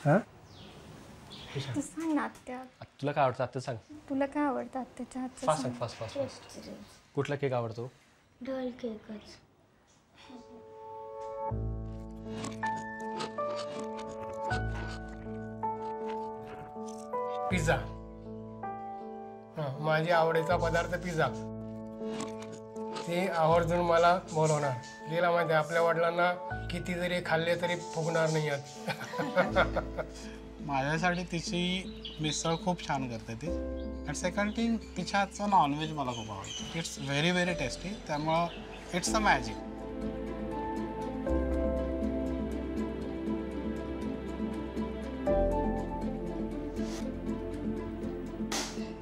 हां तू सांग ना आत्या. तुला काय आवडतं आता सांग. तुला काय आवडतं आत्याच्या हातचं फास्ट सांग. सांग फास्ट फास्ट फास्ट. कुठला केक आवडतो? ढोल केकच. पिझ्झा. माझी आवडीचा पदार्थ पिझ्झा. ते आवर्जून मला बोलवणार. गेला माहिती आपल्या वडिलांना किती जरी खाल्ले तरी फुगणार नाही आहेत. माझ्यासाठी तिची मिसळ खूप छान करते ती. अँड सेकंड थिंग तिच्या हातचं नॉनव्हेज मला खूप आवडतं. It's very very tasty. त्यामुळं इट्स अ मॅजिक.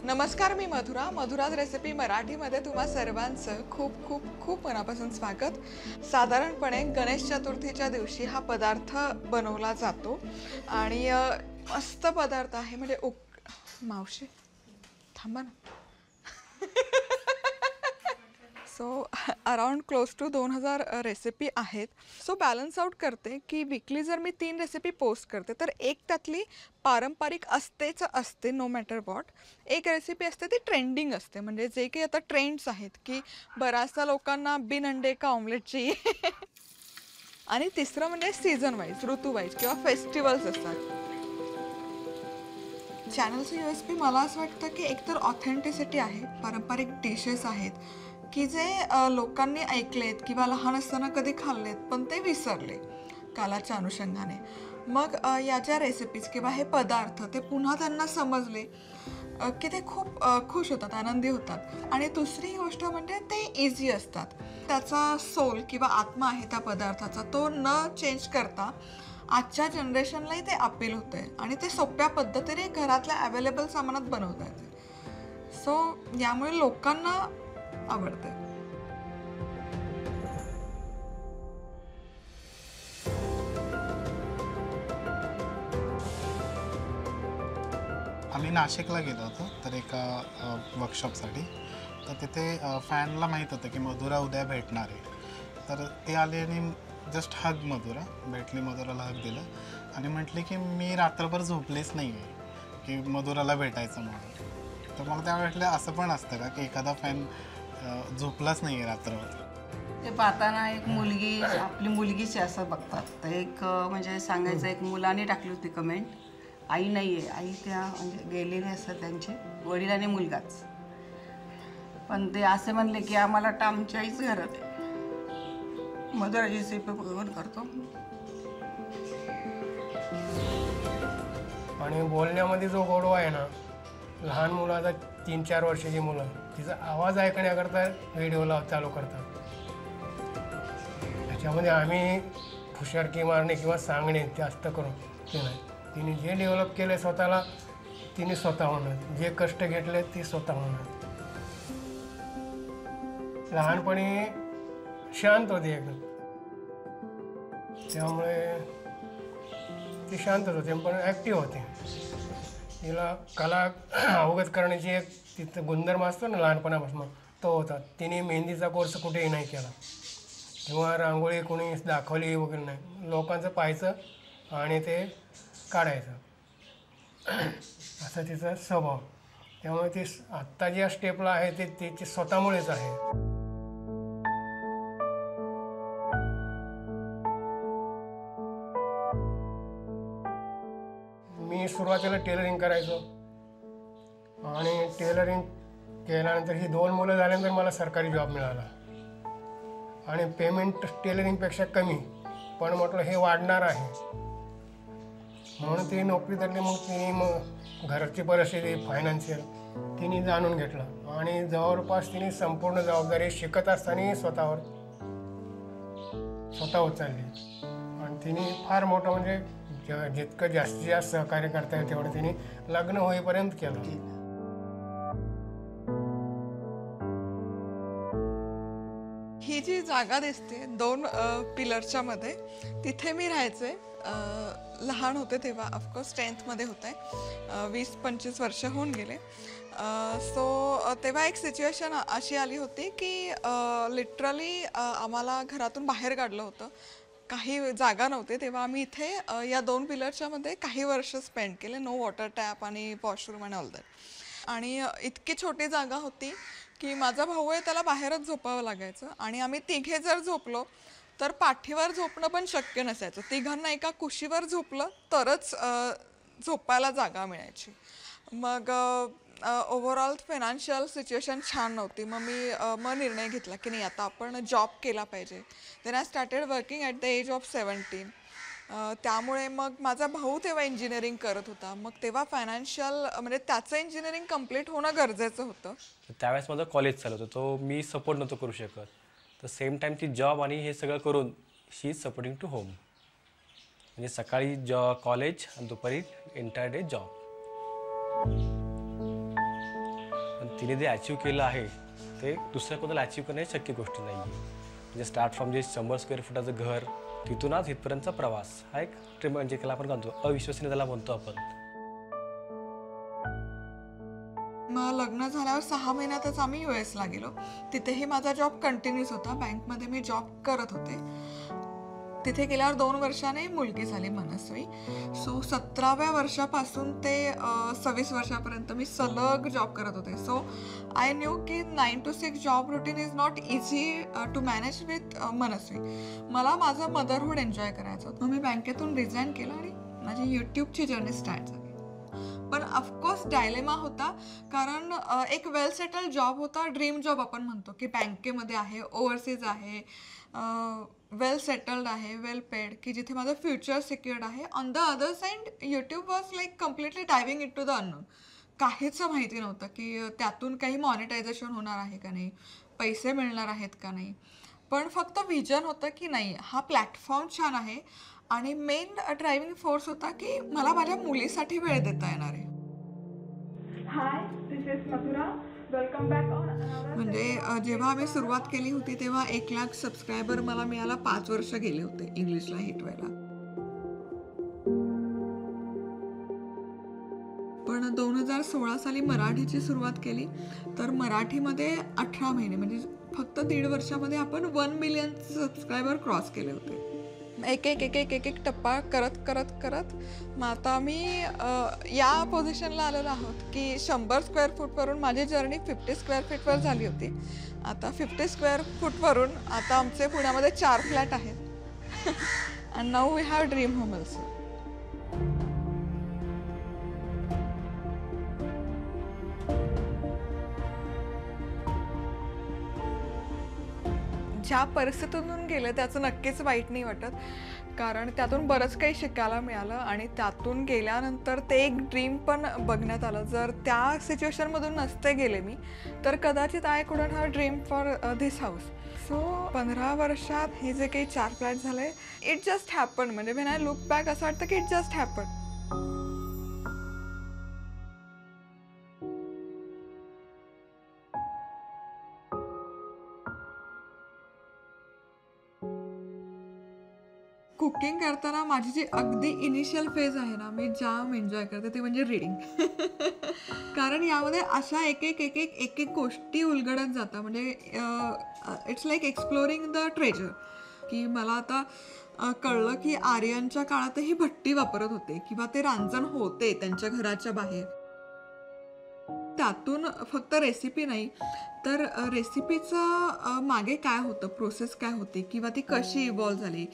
नमस्कार, मी मधुराज रेसिपी मराठीमध्ये तुम्हा सर्वांचं खूप खूप खूप मनापासून स्वागत. साधारणपणे गणेश चतुर्थीच्या दिवशी हा पदार्थ बनवला जातो आणि मस्त पदार्थ आहे. म्हणजे मावशी थांबा ना. So around close to 2000 recipe आहेत. सो बॅलन्स आउट करते की वीकली जर मी 3 रेसिपी पोस्ट करते तर एक त्यातली पारंपरिक असते नो मॅटर वॉट. एक रेसिपी असते ती ट्रेंडिंग असते, म्हणजे जे काही आता ट्रेंड्स आहेत की बऱ्याचशा लोकांना बिन अंडे का ऑमलेटची. आणि तिसरं म्हणजे सीझन वाईज, ऋतू वाईज किंवा फेस्टिवल्स असतात. चॅनलचं USP मला असं वाटतं की एकतर ऑथेंटिसिटी आहे, पारंपरिक डिशेस आहेत की जे लोकांनी ऐकलेत किंवा लहान असताना कधी खाल्लेत पण ते विसरले कालाच्या अनुषंगाने. मग या ज्या रेसिपीज किंवा हे पदार्थ ते पुन्हा त्यांना समजले की ते खूप खुश होतात, आनंदी होतात. आणि दुसरी गोष्ट म्हणजे ते इझी असतात. त्याचा सोल किंवा आत्मा आहे त्या पदार्थाचा, तो न चेंज करता आजच्या जनरेशनलाही ते अपील होतं आहे आणि ते सोप्या पद्धतीने घरातल्या अवेलेबल सामानात बनवता येते. सो यामुळे लोकांना आवडते. आम्ही नाशिकला गेलो होतो तर एका वर्कशॉपसाठी. तर तिथे फॅनला माहीत होतं की मधुरा उद्या भेटणार आहे. तर ते आले आणि जस्ट हग मधुरा भेटली. मधुराला हग दिलं आणि म्हटले की मी रात्रभर झोपलेच नाही आहे की मधुराला भेटायचं म्हणून. तर मला त्या वाटलं असं पण असतं का की एखादा फॅन झोपलाच नाही आहे रात्रभर. ते पाहताना एक मुलगी आपली मुलगीच आहे असं बघतात. तर एक म्हणजे सांगायचं, एक मुलाने टाकली होती कमेंट, आई नाही आहे, आई त्या म्हणजे गेलेले असतात त्यांचे वडील आणि मुलगाच. पण ते असे म्हणले की आम्हाला आमच्या आईच घरात आहे. मधुराची रेसिपी बघून करतो. आणि बोलण्यामध्ये जो गोडवा आहे ना, लहान मुलाचा 3-4 वर्षाची मुलं तिचा आवाज ऐकण्याकरता व्हिडिओला चालू करतात. त्याच्यामध्ये आम्ही फुशरकी मारणे किंवा सांगणे जास्त करून ते नाही. तिने जे डेव्हलप केले स्वतःला तिने स्वतः होणार, जे कष्ट घेतले ती स्वतः होणार. लहानपणी शांत होती एकदम, त्यामुळे ती शांतच होते पण ॲक्टिव्ह होते. तिला कला अवगत करण्याची एक तिथं गुणधर्म असतो ना लहानपणापासून, तो होता. तिने मेहंदीचा कोर्स कुठेही नाही केला किंवा रांगोळी कोणी दाखवली वगैरे नाही. लोकांचं पाहायचं आणि ते काढायचं असा तिचा स्वभाव. त्यामुळे ती आत्ता ज्या स्टेपला आहे ते तिची स्वतःमुळेच आहे. मी सुरुवातीला टेलरिंग करायचो आणि टेलरिंग केल्यानंतर ही 2 मुलं झाल्यानंतर मला सरकारी जॉब मिळाला आणि पेमेंट टेलरिंगपेक्षा कमी, पण म्हटलं हे वाढणार आहे म्हणून ती नोकरी धरली. मग तिने घरची परिस्थिती फायनान्शियल तिने जाणून घेतलं आणि जवळपास तिने संपूर्ण जबाबदारी शिकत असताना स्वतः उचलली. आणि तिने फार मोठं म्हणजे जितकं जास्तीत जास्त सहकार्य करता येईल तेवढं तिने लग्न होईपर्यंत केलं. ही जी जागा दिसते 2 पिलरच्या मध्ये, तिथे मी राहायचे. लहान होते तेव्हा, ऑफकोर्स 10th मध्ये होते. 20-25 वर्ष होऊन गेले. सो तेव्हा एक सिच्युएशन अशी आली होती की लिटरली आम्हाला घरातून बाहेर काढलं होतं काही जागा नव्हते तेव्हा आम्ही इथे या 2 पिलरच्या मध्ये काही वर्ष स्पेंड केले. नो वॉटर टॅप आणि वॉशरूम आणि ऑल दॅट. आणि इतकी छोटी जागा होती की माझा भाऊ आहे त्याला बाहेरच झोपावं लागायचं आणि आम्ही तिघे जर झोपलो तर पाठीवर झोपणं पण शक्य नसायचं. तिघांना एका कुशीवर झोपलं तरच झोपायला जागा मिळायची. मग ओव्हरऑल फायनान्शियल सिच्युएशन छान नव्हती. मग निर्णय घेतला की नाही आता आपण जॉब केला पाहिजे. Then I started working at the age of 17. त्यामुळे मग माझा भाऊ तेव्हा इंजिनिअरिंग करत होता. मग तेव्हा फायनान्शियल म्हणजे त्याचं इंजिनिअरिंग कम्प्लीट होणं गरजेचं होतं. त्यावेळेस माझं कॉलेज चालू होतं, तो मी सपोर्ट नव्हतो करू शकत. तर सेम टाईम ती जॉब आणि हे सगळं करून शी इज सपोर्टिंग टू होम. म्हणजे सकाळी कॉलेज आणि दुपारी एंटायर डे जॉब. पण तिने जे अचीव केलं आहे ते दुसऱ्या कोणाला अचीव करणं शक्य गोष्ट नाही आहे. म्हणजे स्टार्ट फ्रॉम जे 100 स्क्वेअर फुटाचं घर तिथून आज इथपर्यंतचा प्रवास हा एक म्हणजे त्याला आपण म्हणतो अविश्वसनीय त्याला म्हणतो आपण. मग लग्न झाल्यावर 6 महिन्यातच आम्ही US ला गेलो. तिथेही माझा जॉब कंटिन्यूस होता. बँकमध्ये मी जॉब करत होते. तिथे गेल्यावर 2 वर्षाने मुलगी झाली मनस्वी. सो 17व्या वर्षापासून ते 26 वर्षापर्यंत मी सलग जॉब करत होते. सो आय न्यू की 9 to 6 job routine is not easy to manage with Manasvi. मला माझं मदरहूड एन्जॉय करायचं होतं. मग मी बँकेतून रिझाईन केलं आणि माझी यूट्यूबची जर्नी स्टार्ट झाली. पण ऑफकोर्स डायलेमा होता कारण एक वेल सेटल जॉब होता. ड्रीम जॉब आपण म्हणतो की बँकेमध्ये आहे, ओव्हरसीज आहे, वेल सेटल्ड आहे, वेल पेड, की जिथे माझं फ्युचर सिक्युअर्ड आहे. On the other side YouTube was like completely diving in to the unknown. काहीच माहिती नव्हतं की त्यातून काही मॉनिटायझेशन होणार आहे का नाही, पैसे मिळणार आहेत का नाही. पण फक्त विजन होतं की नाही हा प्लॅटफॉर्म छान आहे. आणि मेन ड्रायव्हिंग फोर्स होता की मला माझ्या मुलीसाठी वेळ देता येणार आहे. म्हणजे जेव्हा आम्ही सुरुवात केली होती तेव्हा 1 लाख सबस्क्रायबर मला मिळायला 5 वर्ष गेले होते इंग्लिशला हिट व्हायला. पण 2016 साली मराठीची सुरुवात केली तर मराठीमध्ये 18 महिने म्हणजे फक्त 1.5 वर्षामध्ये आपण 1 मिलियन सबस्क्रायबर क्रॉस केले होते. एक एक टप्पा करत करत करत मग आता आम्ही या पोझिशनला आलेलो आहोत की 100 स्क्वेअर फूटवरून माझी जर्नी 50 स्क्वेअर फीटवर झाली होती. आता 50 स्क्वेअर फूटवरून आता आमचे पुण्यामध्ये 4 फ्लॅट आहेत. And now we have dream home also. ज्या परिस्थितीतून गेलं त्याचं नक्कीच वाईट नाही वाटत कारण त्यातून बरंच काही शिकायला मिळालं आणि त्यातून गेल्यानंतर ते एक ड्रीम पण बघण्यात आलं. जर त्या सिच्युएशनमधून नसते गेले मी तर कदाचित I couldn't have dream for this house. So 15 वर्षात हे जे काही 4 फ्लॅट झाले इट जस्ट हॅपन. म्हणजे व्हेन आय लुक बॅक असं वाटतं की इट जस्ट हॅपन. कुकिंग करताना माझी जी अगदी इनिशियल फेज आहे ना मी जाम एन्जॉय करते ते म्हणजे रीडिंग. कारण यामध्ये अशा एक एक गोष्टी उलगडत जातात. म्हणजे it's like exploring the treasure. की मला आता कळलं की आर्यांच्या काळातही भट्टी वापरत होते किंवा ते रांजण होते त्यांच्या घराच्या बाहेर. त्यातून फक्त रेसिपी नाही तर रेसिपीचं मागे काय होतं, प्रोसेस काय होती किंवा ती कशी इव्हॉल्व झाली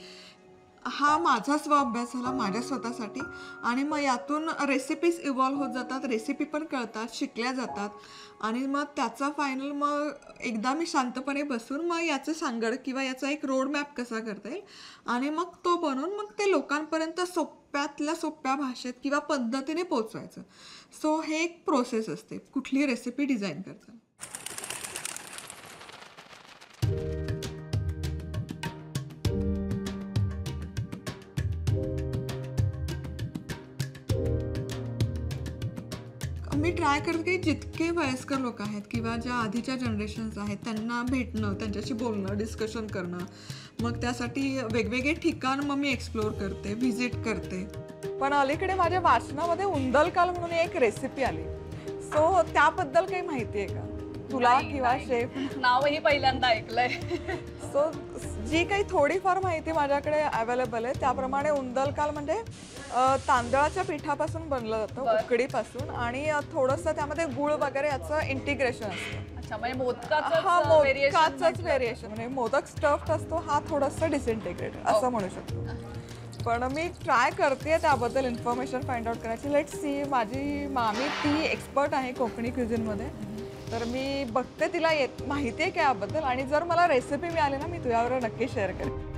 हा माझा अभ्यास झाला माझ्या स्वतःसाठी. आणि मग यातून रेसिपीज इव्हॉल्व होत जातात, रेसिपी पण कळतात, शिकल्या जातात. आणि मग त्याचा फायनल मग एकदा मी शांतपणे बसून मग याचं सांगड किंवा याचा एक रोड मॅप कसा करता येईल आणि मग तो बनवून मग ते लोकांपर्यंत सोप्यातल्या सोप्या भाषेत किंवा पद्धतीने पोचवायचं. सो हे एक प्रोसेस असते कुठली रेसिपी डिझाईन करताना. मी ट्राय करते की जितके वयस्कर लोक आहेत किंवा ज्या आधीच्या जनरेशन्स आहेत त्यांना भेटणं, त्यांच्याशी बोलणं, डिस्कशन करणं. मग त्यासाठी वेगवेगळे ठिकाण मग मी एक्सप्लोअर करते, व्हिजिट करते. पण अलीकडे माझ्या वाचनामध्ये उंदलकाल म्हणून एक रेसिपी आली. सो त्याबद्दल काही माहिती आहे का? तुला किंवा शेफ नावही पहिल्यांदा ऐकलंय. सो जी काही थोडीफार माहिती माझ्याकडे अवेलेबल आहे त्याप्रमाणे उंदलकाल म्हणजे तांदळाच्या पिठापासून बनलं जातं, उकडीपासून, आणि थोडंसं त्यामध्ये गुळ वगैरे याचं इंटिग्रेशन असतं. अच्छा, म्हणजे हा मोदकाचाच मोदकाचंच व्हेरिएशन, म्हणजे मोदक स्टफ्ड असतो, हा थोडासा डिसइंटिग्रेट असं म्हणू शकतो. पण मी ट्राय करते त्याबद्दल इन्फॉर्मेशन फाइंड आउट करायची. लेट सी, माझी मामी ती एक्सपर्ट आहे कोकणी क्युझिनमध्ये, तर मी बघते तिला माहिती आहे का याबद्दल, आणि जर मला रेसिपी मिळाली ना मी तुझ्याबरोबर नक्की शेअर करेन.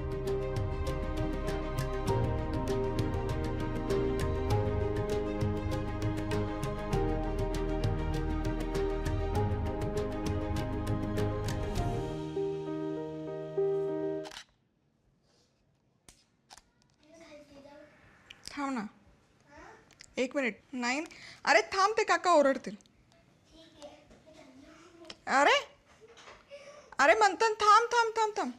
थांब ना 1 मिनिट. नाही, अरे थांब, ते काका ओरडतील. अरे अरे मंथन, थांब थांब थांब थांब.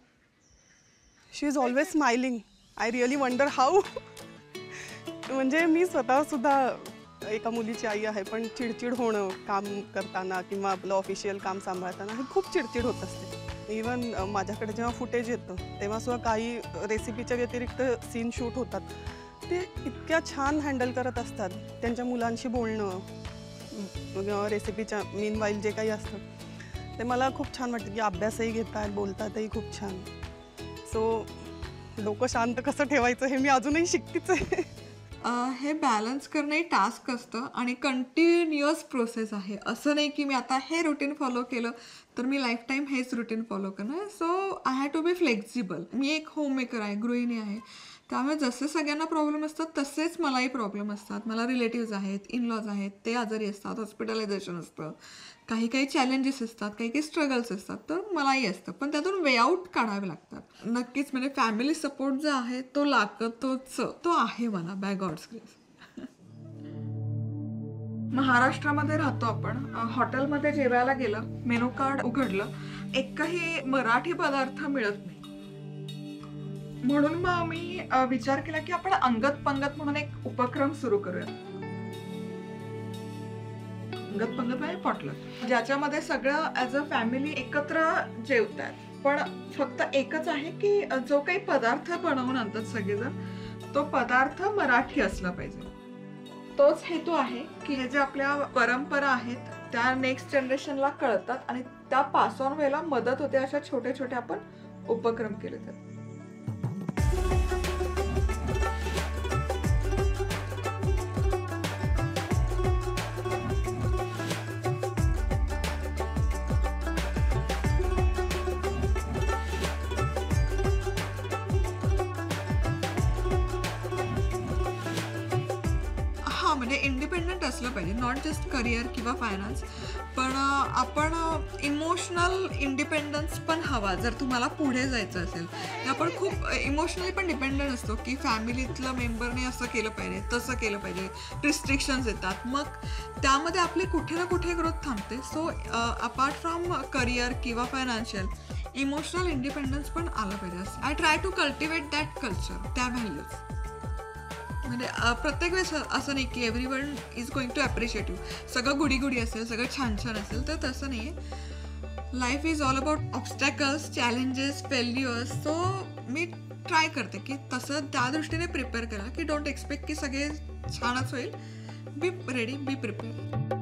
She is always smiling. I really wonder how. म्हणजे मी स्वतःसुद्धा एका मुलीची आई आहे, पण चिडचिड होणं काम करताना किंवा आपलं ऑफिशियल काम सांभाळताना हे खूप चिडचिड होत असते. इवन माझ्याकडे जेव्हा फुटेज येतं तेव्हासुद्धा काही रेसिपीच्या व्यतिरिक्त सीन शूट होतात, ते इतक्या छान हँडल करत असतात. त्यांच्या मुलांशी बोलणं, रेसिपीच्या मीनवाईल जे काही असतं ते मला खूप छान वाटतं की अभ्यासही घेतात, बोलतातही खूप छान. सो डोकं शांत कसं ठेवायचं हे मी अजूनही शिकतेच आहे. हे बॅलन्स करणं हे टास्क असतं आणि कंटिन्युअस प्रोसेस आहे. असं नाही की मी आता हे रुटीन फॉलो केलं तर मी लाईफ टाईम हेच रुटीन फॉलो करणार. So I have to be flexible. मी एक होममेकर आहे, गृहिणी आहे, त्यामुळे जसे सगळ्यांना प्रॉब्लेम असतात तसेच मलाही प्रॉब्लेम असतात. मला रिलेटिव्ज आहेत, इनलॉज आहेत, ते आजारी असतात, हॉस्पिटलायझेशन असतं, काही काही चॅलेंजेस असतात, काही काही स्ट्रगल्स असतात, तर मलाही असतं. पण त्यातून वे आउट काढावे लागतात. नक्कीच म्हणजे फॅमिली सपोर्ट जो आहे तो लागतोच, तो आहे मला बाय गॉड्स ग्रेस. महाराष्ट्रामध्ये राहतो आपण. हॉटेलमध्ये जेवायला गेलं, मेनू कार्ड उघडलं, एकही मराठी पदार्थ मिळत नाही. म्हणून मग मी विचार केला की आपण अंगत पंगत म्हणून एक उपक्रम सुरू करूया. अंगत पंगत म्हणजे पॉटलक, ज्याच्यामध्ये सगळं ॲज अ फॅमिली एकत्र जेवतात. पण फक्त एकच आहे की जो काही पदार्थ बनवून आणतात सगळेजण, तो पदार्थ मराठी असला पाहिजे. तोच हेतू आहे की हे जे आपल्या परंपरा आहेत त्या नेक्स्ट जनरेशनला कळतात आणि त्या पास ऑन व्हायला मदत होते. अशा छोटे छोटे आपण उपक्रम केले तर. म्हणजे इंडिपेंडंट असलं पाहिजे, नॉट जस्ट करिअर किंवा फायनान्स, पण आपण इमोशनल इंडिपेंडन्स पण हवा. जर तुम्हाला पुढे जायचं असेल तर आपण खूप इमोशनली पण डिपेंडंट असतो की फॅमिलीतलं मेंबरने असं केलं पाहिजे, तसं केलं पाहिजे, रिस्ट्रिक्शन्स येतात, मग त्यामध्ये आपली कुठे ना कुठे ग्रोथ थांबते. सो अपार्ट फ्रॉम करिअर किंवा फायनान्शियल, इमोशनल इंडिपेंडन्स पण आलं पाहिजे. I try to cultivate that culture, त्या व्हॅल्यूज. म्हणजे प्रत्येक वेळेस असं नाही की everyone is going to appreciate you, सगळं गुडी गुडी असेल, सगळं छान छान असेल, तर तसं नाही आहे. Life is all about obstacles, challenges, failures. So me try करते की तसं त्या दृष्टीने प्रिपेअर करा की डोंट एक्सपेक्ट की सगळे छानच होईल. Be ready, be prepare.